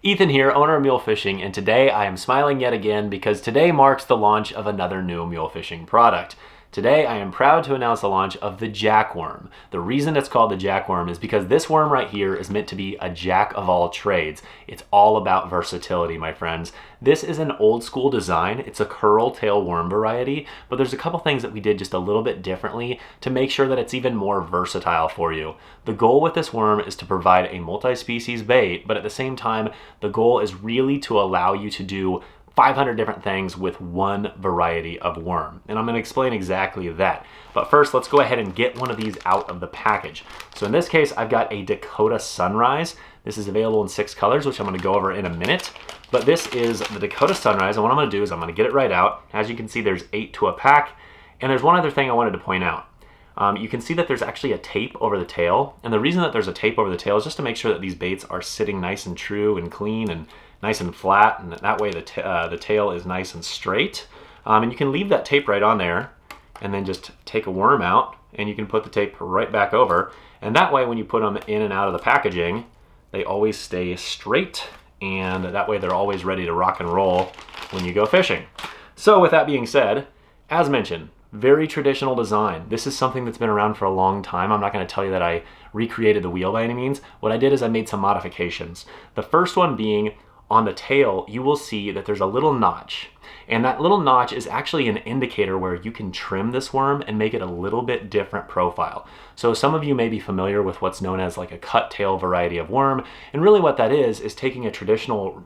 Ethan here, owner of Mule Fishing, and today I am smiling yet again because today marks the launch of another new mule fishing product. Today I am proud to announce the launch of the jackworm. The reason it's called the jackworm is because this worm right here is meant to be a jack of all trades. It's all about versatility, my friends. This is an old school design. It's a curl tail worm variety, but there's a couple things that we did just a little bit differently to make sure that it's even more versatile for you. The goal with this worm is to provide a multi-species bait, but at the same time, the goal is really to allow you to do 500 different things with one variety of worm. And I'm going to explain exactly that. But first, let's go ahead and get one of these out of the package. So in this case, I've got a Dakota Sunrise. This is available in 6 colors, which I'm going to go over in a minute. But this is the Dakota Sunrise, and what I'm going to do is I'm going to get it right out. As you can see, there's 8 to a pack. And there's one other thing I wanted to point out. You can see that there's actually a tape over the tail. And the reason that there's a tape over the tail is just to make sure that these baits are sitting nice and true and clean and nice and flat, and that way the tail is nice and straight. And you can leave that tape right on there and then just take a worm out and you can put the tape right back over. And that way when you put them in and out of the packaging, they always stay straight, and that way they're always ready to rock and roll when you go fishing. So with that being said, as mentioned, very traditional design. This is something that's been around for a long time. I'm not going to tell you that I recreated the wheel by any means. What I did is I made some modifications. The first one being on the tail, you will see that there's a little notch. And that little notch is actually an indicator where you can trim this worm and make it a little bit different profile. So some of you may be familiar with what's known as like a cut tail variety of worm. And really what that is taking a traditional,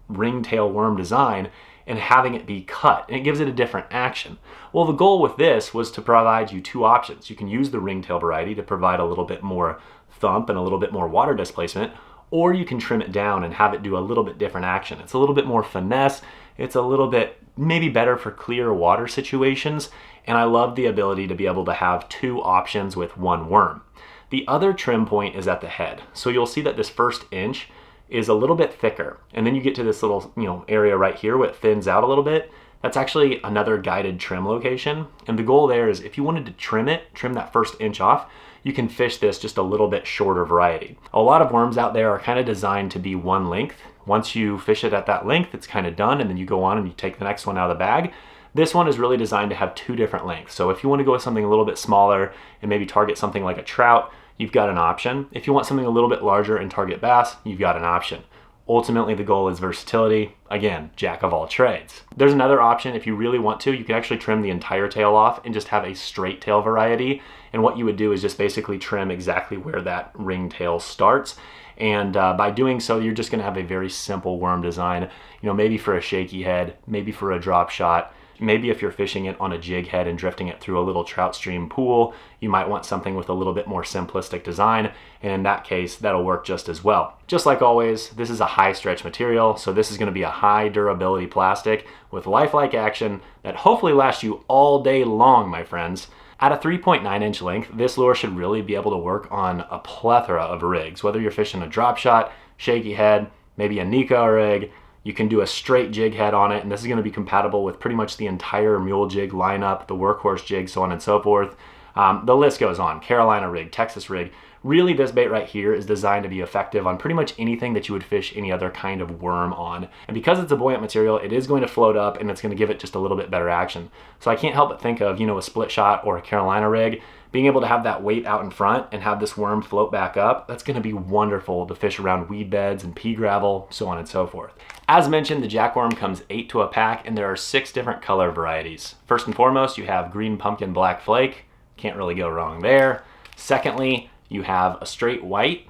ringtail worm design and having it be cut, and it gives it a different action. Well, the goal with this was to provide you 2 options. You can use the ringtail variety to provide a little bit more thump and a little bit more water displacement, or you can trim it down and have it do a little bit different action. It's a little bit more finesse. It's a little bit maybe better for clear water situations, and I love the ability to be able to have 2 options with one worm. The other trim point is at the head. So you'll see that this first inch is a little bit thicker, and then you get to this little area right here where it thins out a little bit. That's actually another guided trim location, and the goal there is if you wanted to trim that first inch off, you can fish this just a little bit shorter variety. A lot of worms out there are kind of designed to be one length. Once you fish it at that length, it's kind of done, and then you go on and you take the next one out of the bag. This one is really designed to have 2 different lengths. So if you want to go with something a little bit smaller and maybe target something like a trout, you've got an option. If you want something a little bit larger and target bass, you've got an option. Ultimately, the goal is versatility. Again, jack of all trades. There's another option if you really want to. You can actually trim the entire tail off and just have a straight tail variety. And what you would do is just basically trim exactly where that ring tail starts. And by doing so, you're just gonna have a very simple worm design. Maybe for a shaky head, maybe for a drop shot. Maybe if you're fishing it on a jig head and drifting it through a little trout stream pool, you might want something with a little bit more simplistic design, and in that case, that'll work just as well. Just like always, this is a high stretch material, so this is going to be a high durability plastic with lifelike action that hopefully lasts you all day long, my friends. At a 3.9 inch length, this lure should really be able to work on a plethora of rigs, whether you're fishing a drop shot, shaky head, maybe a Nico rig. You can do a straight jig head on it, and this is going to be compatible with pretty much the entire Mule Jig lineup, the workhorse jig, so on and so forth. The list goes on. Carolina rig, Texas rig. Really, this bait right here is designed to be effective on pretty much anything that you would fish any other kind of worm on. And because it's a buoyant material, it is going to float up, and it's going to give it just a little bit better action. So I can't help but think of, a split shot or a Carolina rig, being able to have that weight out in front and have this worm float back up. That's going to be wonderful to fish around weed beds and pea gravel, so on and so forth. As mentioned, the jackworm comes 8 to a pack, and there are 6 different color varieties. First and foremost, you have green pumpkin black flake. Can't really go wrong there. Secondly, you have a straight white,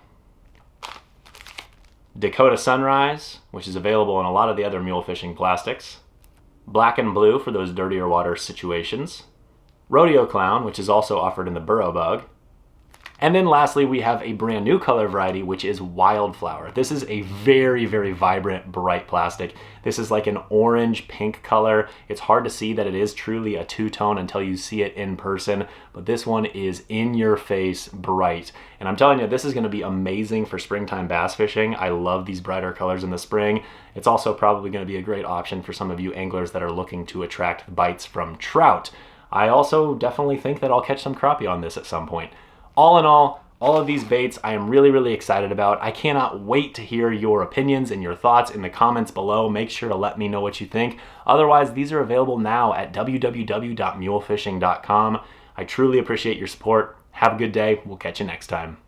Dakota Sunrise, which is available in a lot of the other mule fishing plastics, black and blue for those dirtier water situations, Rodeo Clown, which is also offered in the Burrow Bug. And then lastly, we have a brand new color variety, which is Wildflower. This is a very, very vibrant, bright plastic. This is like an orange pink color. It's hard to see that it is truly a two-tone until you see it in person, but this one is in your face bright. And I'm telling you, this is gonna be amazing for springtime bass fishing. I love these brighter colors in the spring. It's also probably gonna be a great option for some of you anglers that are looking to attract bites from trout. I also definitely think that I'll catch some crappie on this at some point. All in all All of these baits I am really, really excited about. I cannot wait to hear your opinions and your thoughts in the comments below. Make sure to let me know what you think. Otherwise, these are available now at www.mulefishing.com. I truly appreciate your support. Have a good day. We'll catch you next time.